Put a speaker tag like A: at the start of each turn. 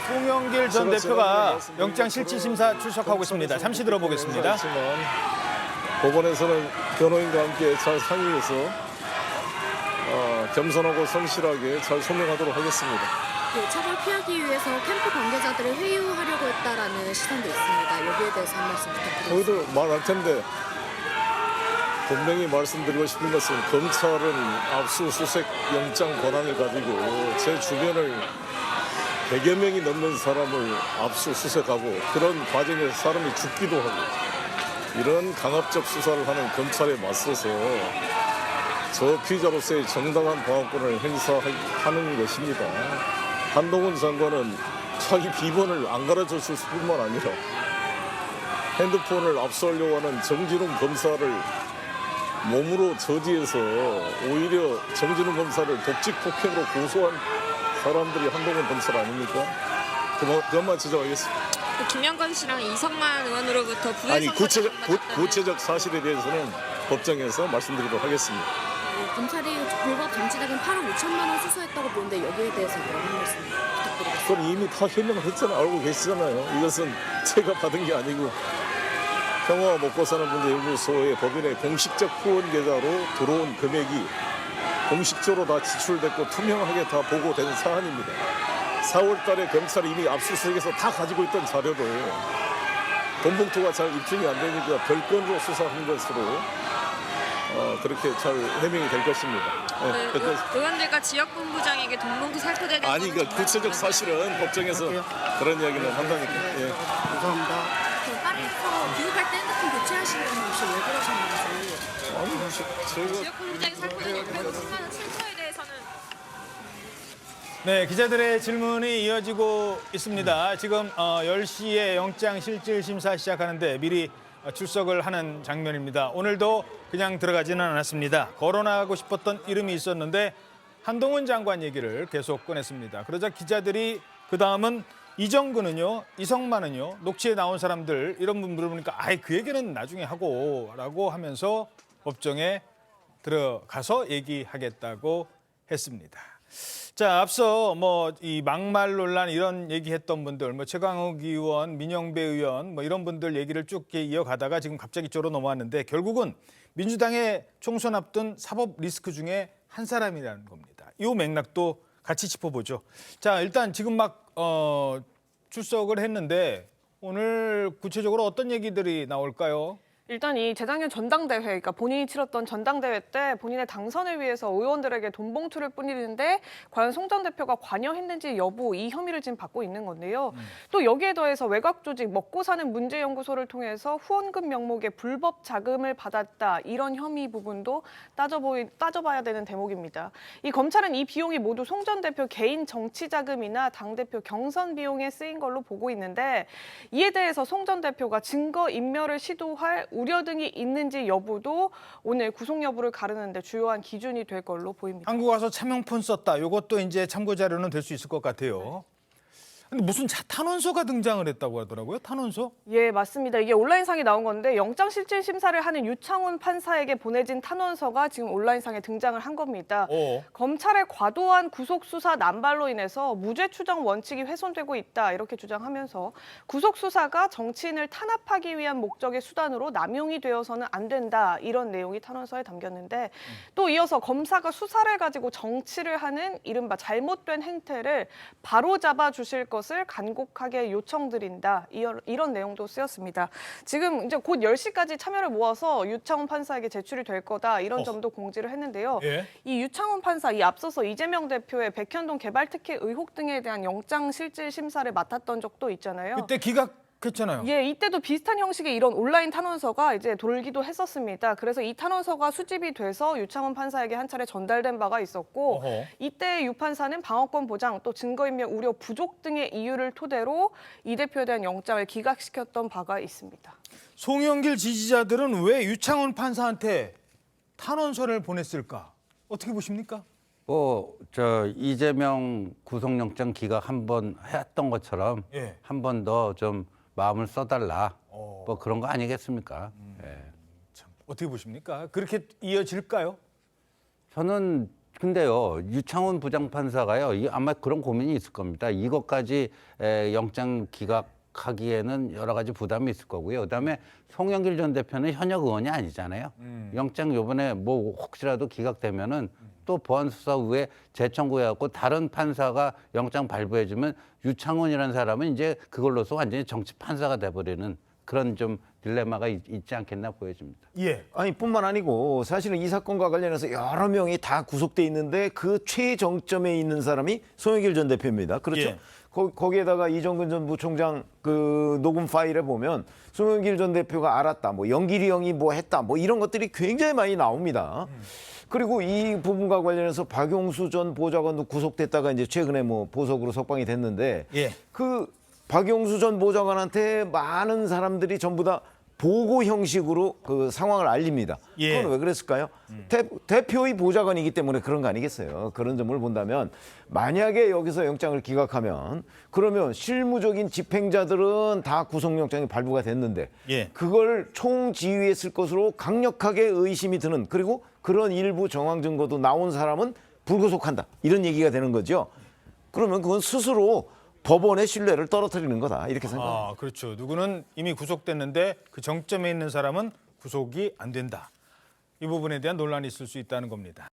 A: 송영길 전 대표가 영장실질심사 출석하고 있습니다. 잠시 들어보겠습니다.
B: 법원에서는 변호인과 함께 잘 상의해서 겸손하고 성실하게 잘 소명하도록 하겠습니다.
C: 네, 처벌 피하기 위해서 캠프 관계자들을 회유하려고 했다라는 시선도 있습니다. 여기에 대해서 한 말씀 부탁드립니다.
B: 저희도 말할 텐데 분명히 말씀드리고 싶은 것은 검찰은 압수수색 영장 권한을 가지고 제 주변을 100여 명이 넘는 사람을 압수수색하고 그런 과정에서 사람이 죽기도 하고 이런 강압적 수사를 하는 검찰에 맞서서 저 피의자로서의 정당한 방어권을 행사하는 것입니다. 한동훈 장관은 자기 비번을 안 가르쳐 줄 뿐만 아니라 핸드폰을 압수하려고 하는 정진웅 검사를 몸으로 저지해서 오히려 정진웅 검사를 독직 폭행으로 고소한 사람들이 한동훈 검사 아닙니까? 그것만 지적하겠습니다.
D: 김영건 씨랑 이성만 의원으로부터
B: 아니
D: 부에서
B: 구체적 사실에 대해서는 법정에서 말씀드리도록 하겠습니다.
C: 검찰이 불법 정치자금 8억 5천만 원 수수했다고 보는데 여기에 대해서 한 말씀 부탁드리겠습니다.
B: 그건 이미 다 해명을 했잖아요. 알고 계시잖아요. 이것은 제가 받은 게 아니고 평화와 먹고 사는 문제 연구소의 법인의 공식적 후원 계좌로 들어온 금액이 공식적으로 다 지출됐고 투명하게 다 보고된 사안입니다. 4월 달에 검찰이 이미 압수수색에서 다 가지고 있던 자료를 돈봉투가 잘 입증이 안 되니까 별건으로 수사한 것으로 그렇게 잘 해명이 될 것입니다.
D: 네, 의원들과 지역본부장에게 돈봉투 살포되는
B: 아니 그 구체적 사실은 법정에서 그런 이야기는 한다니까. 예.
A: 감사합니다.
C: 파리에서 귀국할 때 핸드폰 교체하시려면 혹시 왜 그러셨는지.
B: 아니 제가
D: 지역본부장이 살포된 연봉 10만 원 출처에 대해서는
A: 네, 기자들의 질문이 이어지고 있습니다. 지금 10시에 영장실질심사 시작하는데 미리 출석을 하는 장면입니다. 오늘도 그냥 들어가지는 않았습니다. 거론하고 싶었던 이름이 있었는데 한동훈 장관 얘기를 계속 꺼냈습니다. 그러자 기자들이 그다음은 이정근은요, 이성만은요, 녹취에 나온 사람들 이런 분 물어보니까 아예 그 얘기는 나중에 하고 라고 하면서 법정에 들어가서 얘기하겠다고 했습니다. 자, 앞서 이 막말 논란 이런 얘기했던 분들, 최강욱 의원, 민영배 의원 이런 분들 얘기를 쭉 이어가다가 지금 갑자기 이쪽으로 넘어왔는데 결국은 민주당의 총선 앞둔 사법 리스크 중에 한 사람이라는 겁니다. 이 맥락도 같이 짚어보죠. 자, 일단 지금 출석을 했는데 오늘 구체적으로 어떤 얘기들이 나올까요?
E: 일단 이 재작년 전당대회, 그러니까 본인이 치렀던 전당대회 때 본인의 당선을 위해서 의원들에게 돈봉투를 뿌리는데 과연 송 전 대표가 관여했는지 여부 이 혐의를 지금 받고 있는 건데요. 또 여기에 더해서 외곽 조직 먹고 사는 문제연구소를 통해서 후원금 명목의 불법 자금을 받았다 이런 혐의 부분도 따져봐야 되는 대목입니다. 이 검찰은 이 비용이 모두 송 전 대표 개인 정치 자금이나 당 대표 경선 비용에 쓰인 걸로 보고 있는데 이에 대해서 송 전 대표가 증거 인멸을 시도할 우려 등이 있는지 여부도 오늘 구속 여부를 가르는 데 주요한 기준이 될 걸로 보입니다.
A: 한국 와서 차명폰 썼다. 이것도 이제 참고 자료는 될 수 있을 것 같아요. 근데 무슨 탄원서가 등장을 했다고 하더라고요. 탄원서?
E: 예, 맞습니다. 이게 온라인상에 나온 건데 영장실질심사를 하는 유창훈 판사에게 보내진 탄원서가 지금 온라인상에 등장을 한 겁니다. 검찰의 과도한 구속수사 남발로 인해서 무죄 추정 원칙이 훼손되고 있다 이렇게 주장하면서 구속수사가 정치인을 탄압하기 위한 목적의 수단으로 남용이 되어서는 안 된다 이런 내용이 탄원서에 담겼는데 또 이어서 검사가 수사를 가지고 정치를 하는 이른바 잘못된 행태를 바로잡아 주실 것을 간곡하게 요청드린다. 이런 내용도 쓰였습니다. 지금 이제 곧 10시까지 참여를 모아서 유창훈 판사에게 제출이 될 거다. 이런 점도 공지를 했는데요.
A: 예?
E: 이 유창훈 판사, 이 앞서서 이재명 대표의 백현동 개발 특혜 의혹 등에 대한 영장 실질 심사를 맡았던 적도 있잖아요.
A: 그때 기각했잖아요.
E: 예, 이때도 비슷한 형식의 이런 온라인 탄원서가 이제 돌기도 했었습니다. 그래서 이 탄원서가 수집이 돼서 유창훈 판사에게 한 차례 전달된 바가 있었고 이때 유 판사는 방어권 보장 또 증거인멸 우려 부족 등의 이유를 토대로 이 대표에 대한 영장을 기각시켰던 바가 있습니다.
A: 송영길 지지자들은 왜 유창훈 판사한테 탄원서를 보냈을까? 어떻게 보십니까?
F: 이재명 구속영장 기각 한 번 했던 것처럼
A: 예.
F: 한 번 더 좀 마음을 써달라. 그런 거 아니겠습니까? 예.
A: 참, 어떻게 보십니까? 그렇게 이어질까요?
F: 저는 근데요, 유창훈 부장판사가요, 아마 그런 고민이 있을 겁니다. 이것까지 영장 기각하기에는 여러 가지 부담이 있을 거고요. 그다음에 송영길 전 대표는 현역 의원이 아니잖아요. 영장 요번에 뭐 혹시라도 기각되면은 또 보안 수사 후에 재청구해갖고 다른 판사가 영장 발부해주면 유창훈이라는 사람은 이제 그걸로서 완전히 정치 판사가 돼버리는 그런 좀 딜레마가 있지 않겠나 보여집니다.
A: 예.
G: 아니 뿐만 아니고 사실은 이 사건과 관련해서 여러 명이 다 구속돼 있는데 그 최정점에 있는 사람이 송영길 전 대표입니다. 그렇죠?
A: 예.
G: 거기에다가 이정근 전 부총장 그 녹음 파일에 보면 송영길 전 대표가 알았다, 뭐 영길이 형이 뭐 했다, 뭐 이런 것들이 굉장히 많이 나옵니다. 그리고 이 부분과 관련해서 박용수 전 보좌관도 구속됐다가 이제 최근에 뭐 보석으로 석방이 됐는데
A: 예.
G: 그 박용수 전 보좌관한테 많은 사람들이 전부 다 보고 형식으로 그 상황을 알립니다.
A: 예.
G: 그건 왜 그랬을까요? 대표의 보좌관이기 때문에 그런 거 아니겠어요? 그런 점을 본다면 만약에 여기서 영장을 기각하면 그러면 실무적인 집행자들은 다 구속영장이 발부가 됐는데
A: 예.
G: 그걸 총지휘했을 것으로 강력하게 의심이 드는, 그리고 그런 일부 정황 증거도 나온 사람은 불구속한다, 이런 얘기가 되는 거죠. 그러면 그건 스스로 법원의 신뢰를 떨어뜨리는 거다, 이렇게 생각합니다.
A: 아, 그렇죠. 누구는 이미 구속됐는데 그 정점에 있는 사람은 구속이 안 된다. 이 부분에 대한 논란이 있을 수 있다는 겁니다.